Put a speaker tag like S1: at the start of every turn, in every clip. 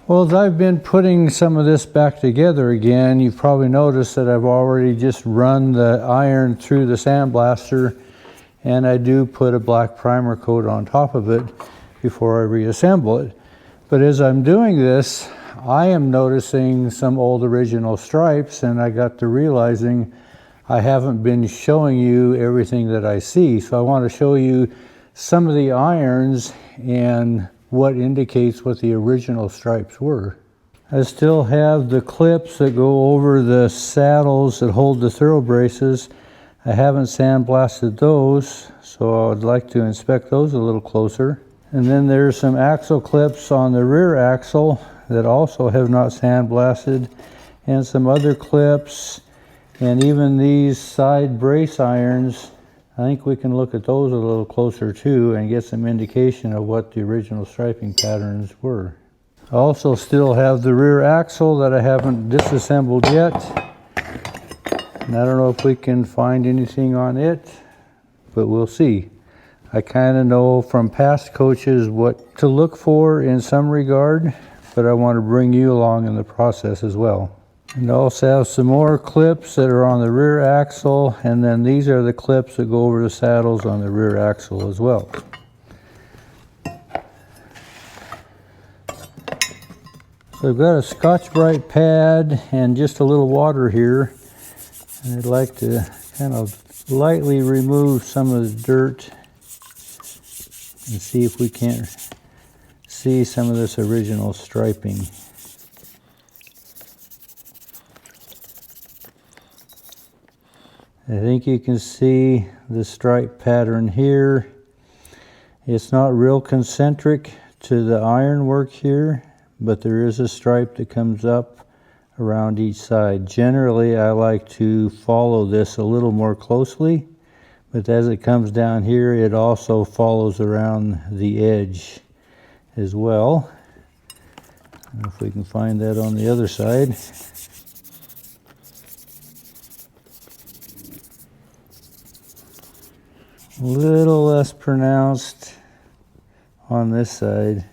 S1: Well, as I've been putting some of this back together again, you've probably noticed that I've already just run the iron through the sandblaster, and I do put a black primer coat on top of it before I reassemble it. But as I'm doing this, I am noticing some old original stripes, and I got to realizing I haven't been showing you everything that I see. So I want to show you some of the irons and what indicates what the original stripes were. I still have the clips that go over the saddles that hold the throw braces. I haven't sandblasted those, so I would like to inspect those a little closer. And then there's some axle clips on the rear axle that also have not sandblasted, and some other clips, and even these side brace irons. I think we can look at those a little closer too and get some indication of what the original striping patterns were. I also still have the rear axle that I haven't disassembled yet. And I don't know if we can find anything on it, but we'll see. I kind of know from past coaches what to look for in some regard, but I want to bring you along in the process as well. And I also have some more clips that are on the rear axle, and then these are the clips that go over the saddles on the rear axle as well. So I've got a Scotch-Brite pad and just a little water here, and I'd like to kind of lightly remove some of the dirt and see if we can't see some of this original striping. I think you can see the stripe pattern here. It's not real concentric to the ironwork here, but there is a stripe that comes up around each side. Generally, I like to follow this a little more closely, but as it comes down here, it also follows around the edge as well. I don't know if we can find that on the other side. A little less pronounced on this side.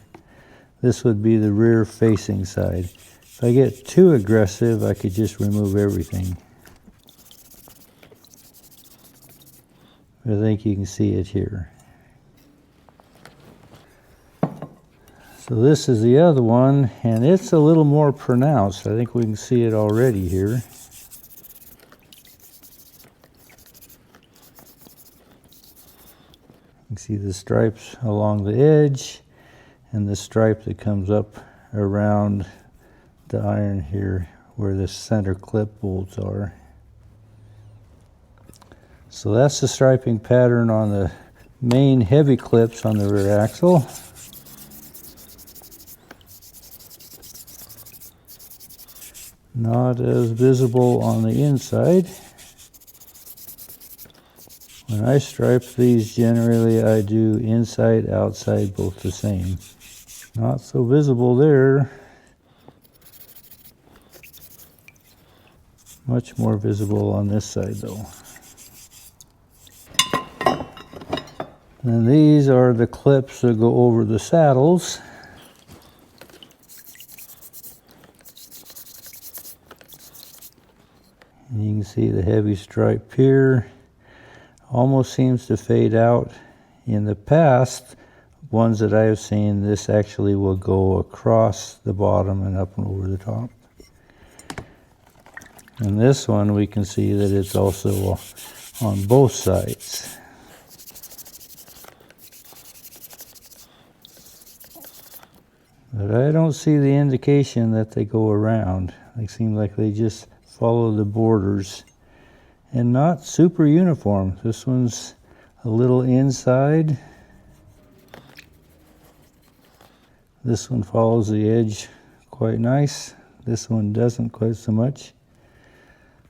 S1: This would be the rear facing side. If I get too aggressive, I could just remove everything. I think you can see it here. So this is the other one, and it's a little more pronounced. I think we can see it already here. You can see the stripes along the edge and the stripe that comes up around the iron here where the center clip bolts are. So that's the striping pattern on the main heavy clips on the rear axle. Not as visible on the inside. When I stripe these, generally I do inside, outside, both the same. Not so visible there. Much more visible on this side though. And these are the clips that go over the saddles. And you can see the heavy stripe here. Almost seems to fade out. In the past, ones that I have seen, this actually will go across the bottom and up and over the top. And this one, we can see that it's also on both sides. But I don't see the indication that they go around. They seem like they just follow the borders. And not super uniform. This one's a little inside. This one follows the edge quite nice. This one doesn't quite so much.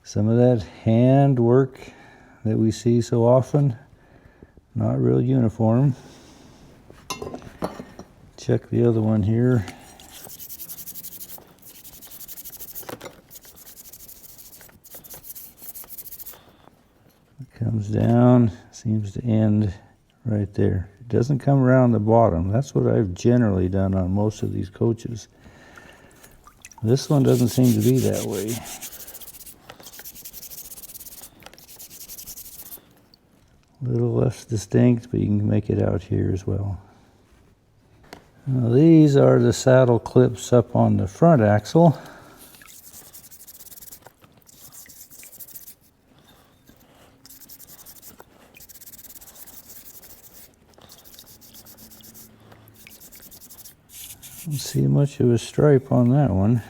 S1: Some of that hand work that we see so often, not real uniform. Check the other one here. Comes down, seems to end right there. It doesn't come around the bottom. That's what I've generally done on most of these coaches. This one doesn't seem to be that way. A little less distinct, but you can make it out here as well. Now these are the saddle clips up on the front axle. Don't see much of a stripe on that one.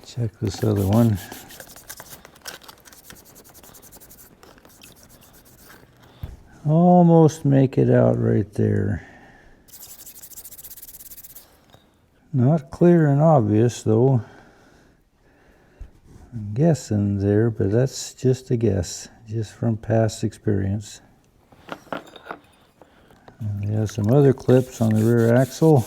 S1: Check this other one. Almost make it out right there. Not clear and obvious though. I'm guessing there, but that's just a guess, just from past experience. And we have some other clips on the rear axle.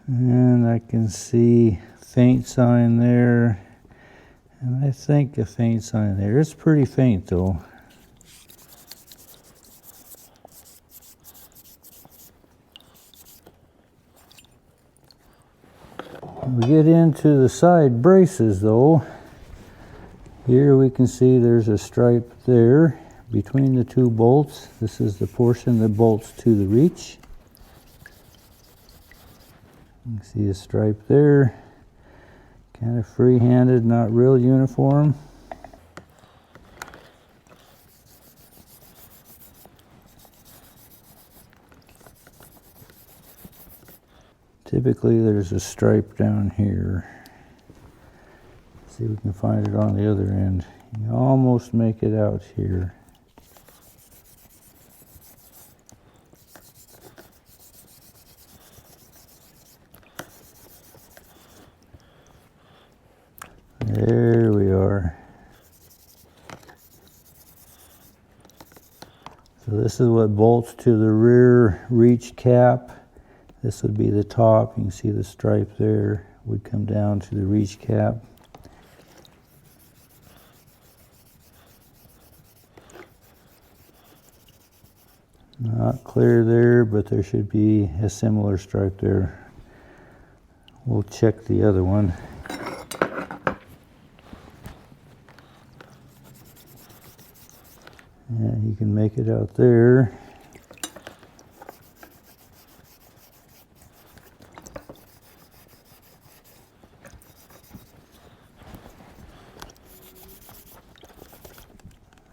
S1: And I can see faint sign there, and I think a faint sign there. It's pretty faint though. We get into the side braces though. Here we can see there's a stripe there between the two bolts. This is the portion that bolts to the reach. You can see a stripe there, kind of free-handed, not real uniform. Typically there's a stripe down here. See if we can find it on the other end. You can almost make it out here. There we are. So this is what bolts to the rear reach cap. This would be the top. You can see the stripe there would come down to the reach cap. Not clear there, but there should be a similar stripe there. We'll check the other one. Yeah, you can make it out there.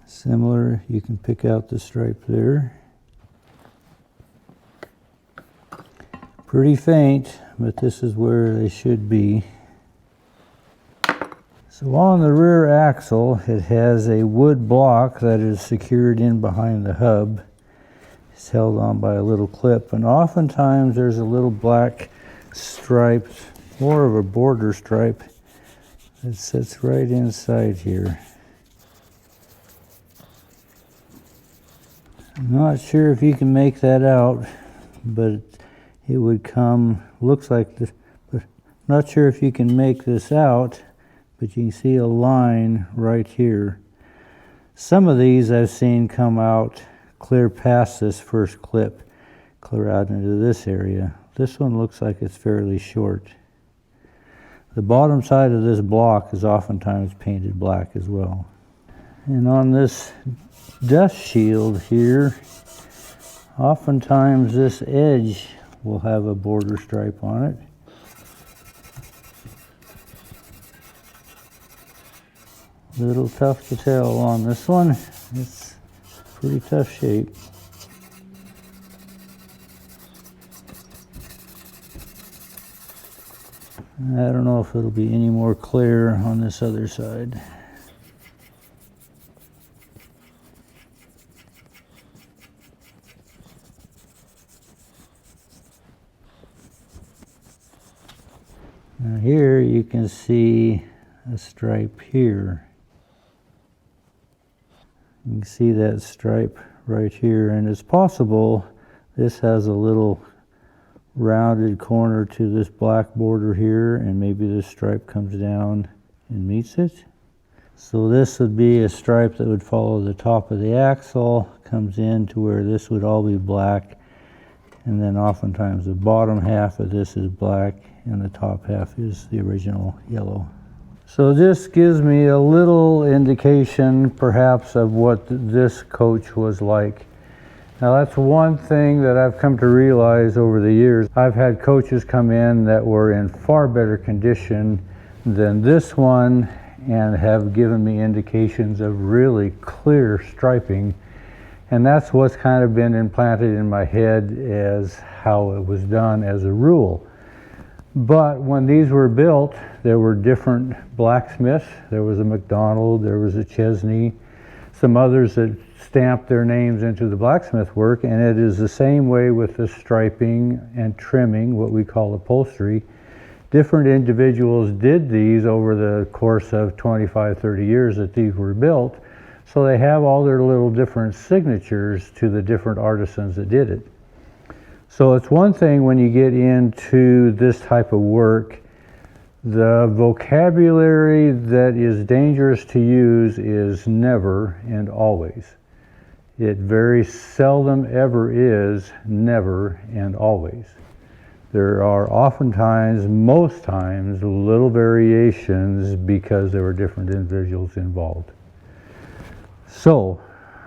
S1: Similar, you can pick out the stripe there. Pretty faint, but this is where they should be. So on the rear axle, it has a wood block that is secured in behind the hub. It's held on by a little clip, and oftentimes there's a little black stripe, more of a border stripe, that sits right inside here. I'm not sure if you can make that out, but it would come, looks like this, but not sure if you can make this out, but you can see a line right here. Some of these I've seen come out clear past this first clip, clear out into this area. This one looks like it's fairly short. The bottom side of this block is oftentimes painted black as well. And on this dust shield here, oftentimes this edge will have a border stripe on it. A little tough to tell on this one. It's pretty tough shape. I don't know if it'll be any more clear on this other side. Now here you can see a stripe here. You can see that stripe right here, and it's possible this has a little rounded corner to this black border here, and maybe this stripe comes down and meets it. So this would be a stripe that would follow the top of the axle, comes in to where this would all be black, and then oftentimes the bottom half of this is black and the top half is the original yellow. So this gives me a little indication perhaps of what this coach was like. Now that's one thing that I've come to realize over the years. I've had coaches come in that were in far better condition than this one and have given me indications of really clear striping. And that's what's kind of been implanted in my head as how it was done as a rule. But when these were built, there were different blacksmiths. There was a McDonald, there was a Chesney, some others that stamped their names into the blacksmith work, and it is the same way with the striping and trimming, what we call upholstery. Different individuals did these over the course of 25, 30 years that these were built, so they have all their little different signatures to the different artisans that did it. So it's one thing when you get into this type of work, the vocabulary that is dangerous to use is never and always. It very seldom ever is never and always. There are oftentimes, most times, little variations because there were different individuals involved. So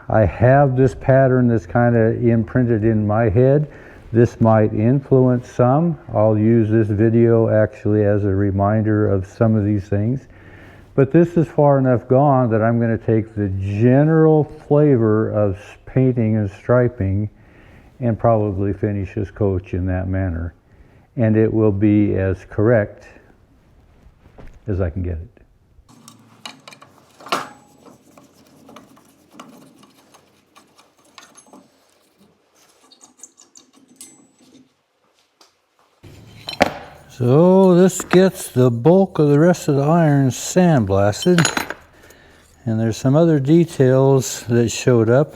S1: I have this pattern that's kind of imprinted in my head. This might influence some. I'll use this video actually as a reminder of some of these things. But this is far enough gone that I'm going to take the general flavor of painting and striping and probably finish this coach in that manner. And it will be as correct as I can get it. So this gets the bulk of the rest of the iron sandblasted, and there's some other details that showed up.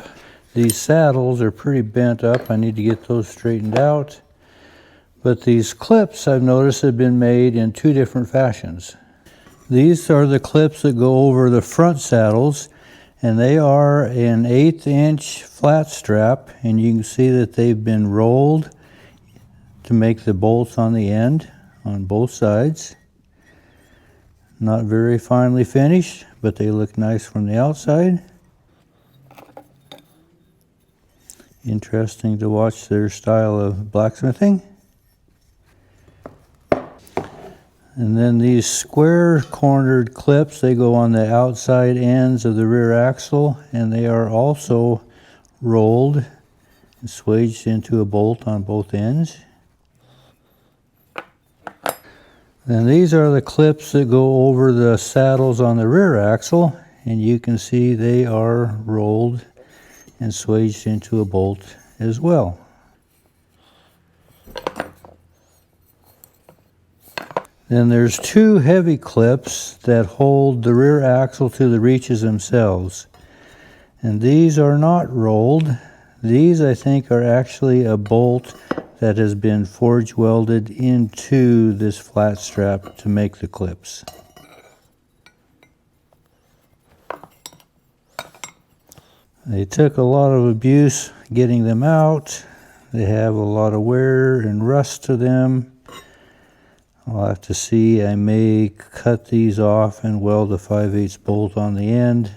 S1: These saddles are pretty bent up. I need to get those straightened out. But these clips I've noticed have been made in two different fashions. These are the clips that go over the front saddles, and they are an 1/8 inch flat strap, and you can see that they've been rolled to make the bolts on the end on both sides. Not very finely finished, but they look nice from the outside. Interesting to watch their style of blacksmithing. And then these square cornered clips, they go on the outside ends of the rear axle, and they are also rolled and swaged into a bolt on both ends. Then these are the clips that go over the saddles on the rear axle, and you can see they are rolled and swaged into a bolt as well. Then there's two heavy clips that hold the rear axle to the reaches themselves. And these are not rolled. These, I think, are actually a bolt that has been forge welded into this flat strap to make the clips. They took a lot of abuse getting them out. They have a lot of wear and rust to them. I'll have to see. I may cut these off and weld a 5/8 bolt on the end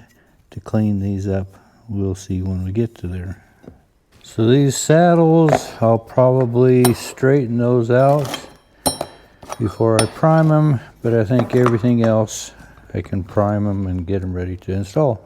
S1: to clean these up. We'll see when we get to there. So these saddles, I'll probably straighten those out before I prime them, but I think everything else I can prime them and get them ready to install.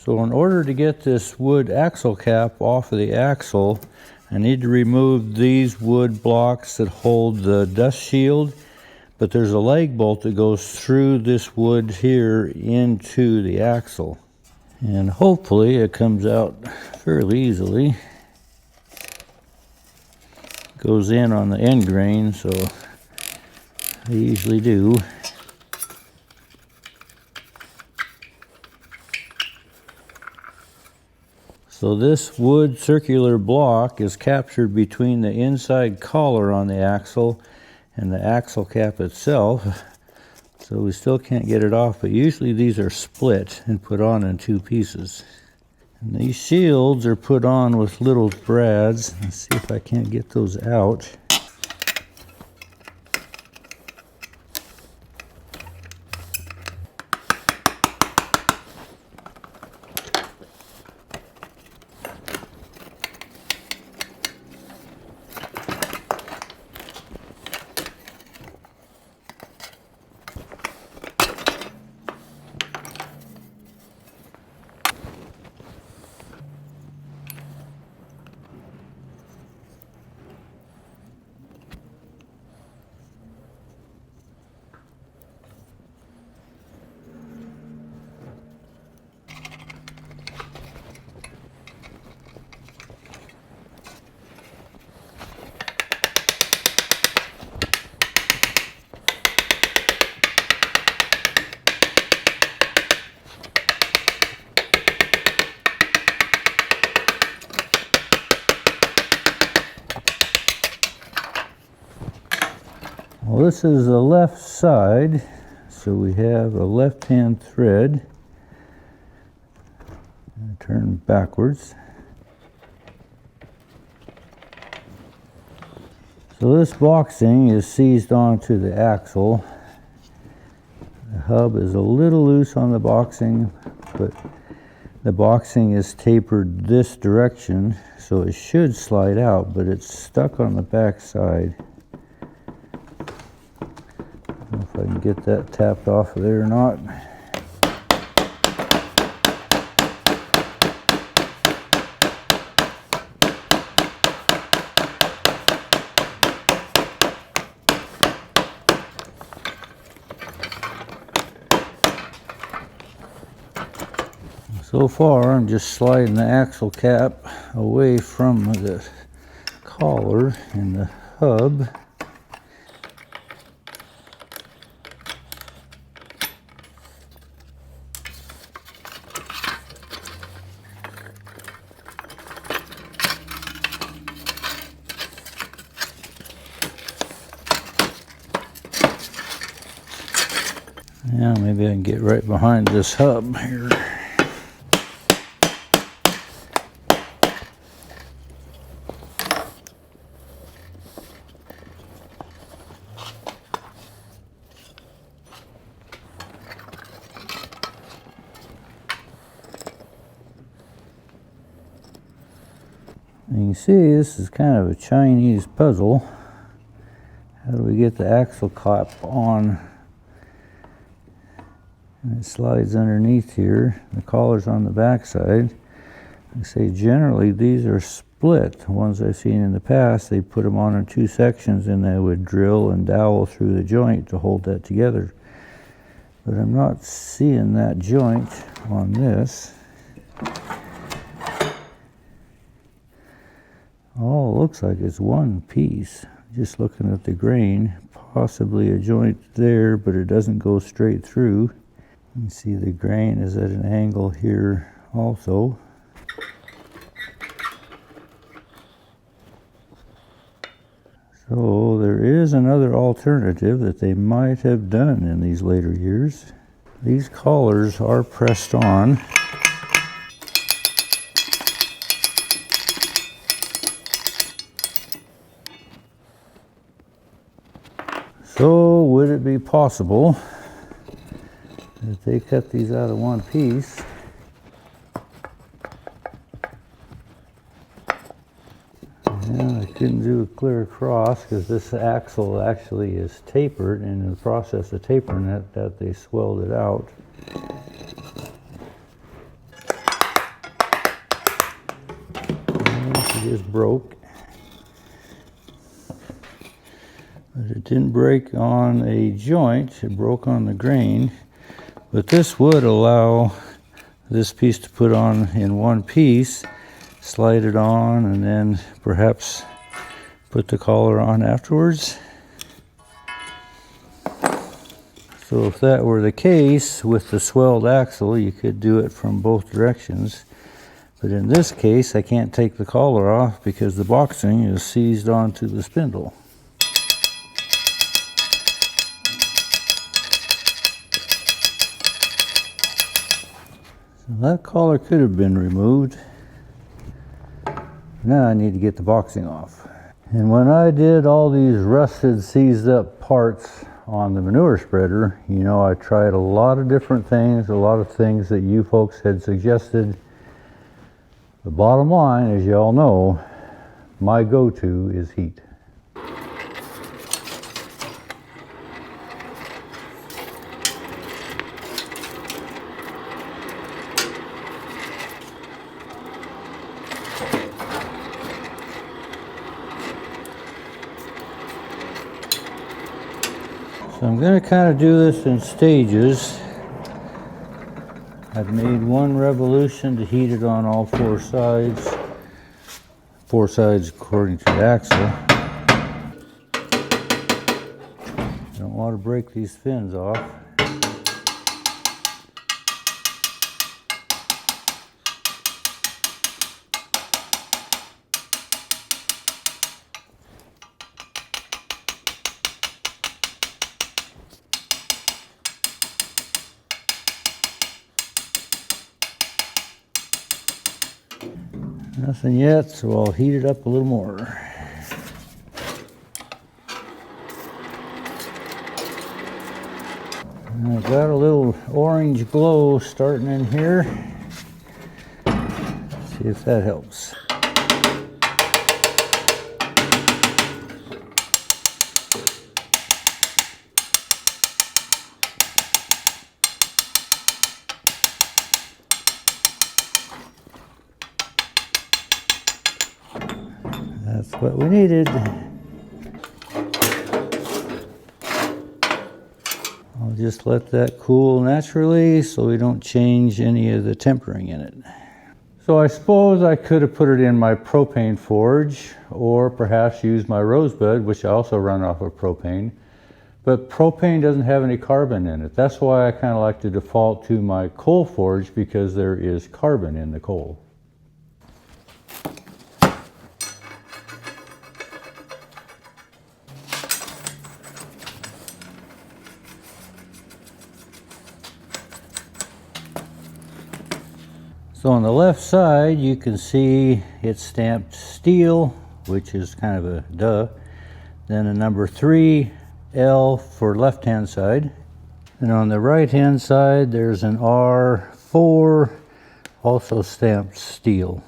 S1: So in order to get this wood axle cap off of the axle, I need to remove these wood blocks that hold the dust shield, but there's a lag bolt that goes through this wood here into the axle. And hopefully it comes out fairly easily. Goes in on the end grain, so they usually do. So this wood circular block is captured between the inside collar on the axle and the axle cap itself. So we still can't get it off, but usually these are split and put on in two pieces. And these shields are put on with little brads. Let's see if I can't get those out. Well, this is the left side, so we have a left-hand thread. Turn backwards. So this boxing is seized onto the axle. The hub is a little loose on the boxing, but the boxing is tapered this direction, so it should slide out, but it's stuck on the back side. I don't know if I can get that tapped off of there or not. So far, I'm just sliding the axle cap away from the collar and the hub. Yeah, maybe I can get right behind this hub here. You can see this is kind of a Chinese puzzle. How do we get the axle cap on? And it slides underneath here. The collar's on the back side. I say generally these are split. The ones I've seen in the past, they put them on in two sections and they would drill and dowel through the joint to hold that together. But I'm not seeing that joint on this. Oh, it looks like it's one piece. Just looking at the grain, possibly a joint there, but it doesn't go straight through. You can see the grain is at an angle here also. So there is another alternative that they might have done in these later years. These collars are pressed on. So would it be possible that they cut these out of one piece? Yeah, I couldn't do a clear across because this axle actually is tapered, and in the process of tapering it, that they swelled it out. just broke. But it didn't break on a joint, it broke on the grain. But this would allow this piece to put on in one piece, slide it on, and then perhaps put the collar on afterwards. So if that were the case with the swelled axle, you could do it from both directions. But in this case, I can't take the collar off because the boxing is seized onto the spindle. So that collar could have been removed. Now I need to get the boxing off. And when I did all these rusted, seized up parts on the manure spreader, you know, I tried a lot of different things, a lot of things that you folks had suggested. The bottom line, as you all know, my go-to is heat. So I'm going to kind of do this in stages. I've made one revolution to heat it on all four sides according to the axle. I don't want to break these fins off. Nothing yet, so I'll heat it up a little more. I've got a little orange glow starting in here. See if that helps. That's what we needed. I'll just let that cool naturally so we don't change any of the tempering in it. So I suppose I could have put it in my propane forge, or perhaps use my Rosebud, which I also run off of propane. But propane doesn't have any carbon in it. That's why I kind of like to default to my coal forge, because there is carbon in the coal. So on the left side, you can see it's stamped steel, which is kind of a duh. Then a number 3L for left-hand side. And on the right-hand side, there's an R4, also stamped steel.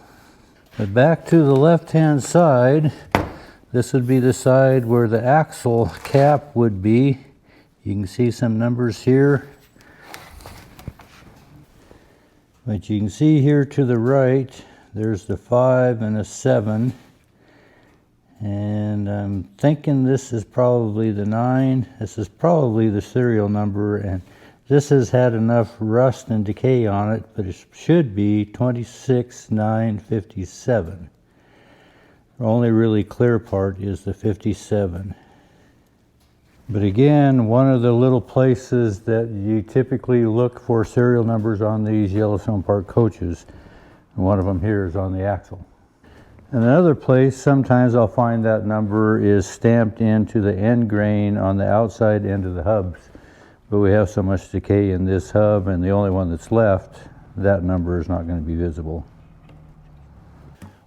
S1: But back to the left-hand side, this would be the side where the axle cap would be. You can see some numbers here. But you can see here to the right, there's the 5 and a 7. And I'm thinking this is probably the 9. This is probably the serial number, and this has had enough rust and decay on it, but it should be 26957. The only really clear part is the 57. But again, one of the little places that you typically look for serial numbers on these Yellowstone Park coaches, and one of them here is on the axle. And another place, sometimes I'll find that number is stamped into the end grain on the outside end of the hubs. But we have so much decay in this hub, and the only one that's left, that number is not going to be visible.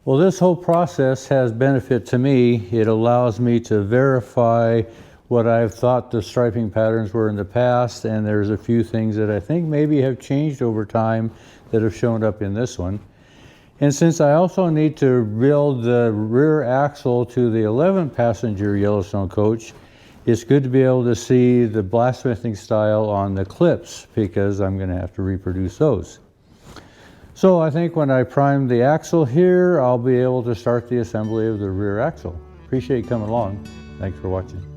S1: Well, this whole process has benefit to me. It allows me to verify what I've thought the striping patterns were in the past, and there's a few things that I think maybe have changed over time that have shown up in this one. And since I also need to build the rear axle to the 11-passenger Yellowstone coach, it's good to be able to see the blacksmithing style on the clips, because I'm going to have to reproduce those. So I think when I prime the axle here, I'll be able to start the assembly of the rear axle. Appreciate you coming along. Thanks for watching.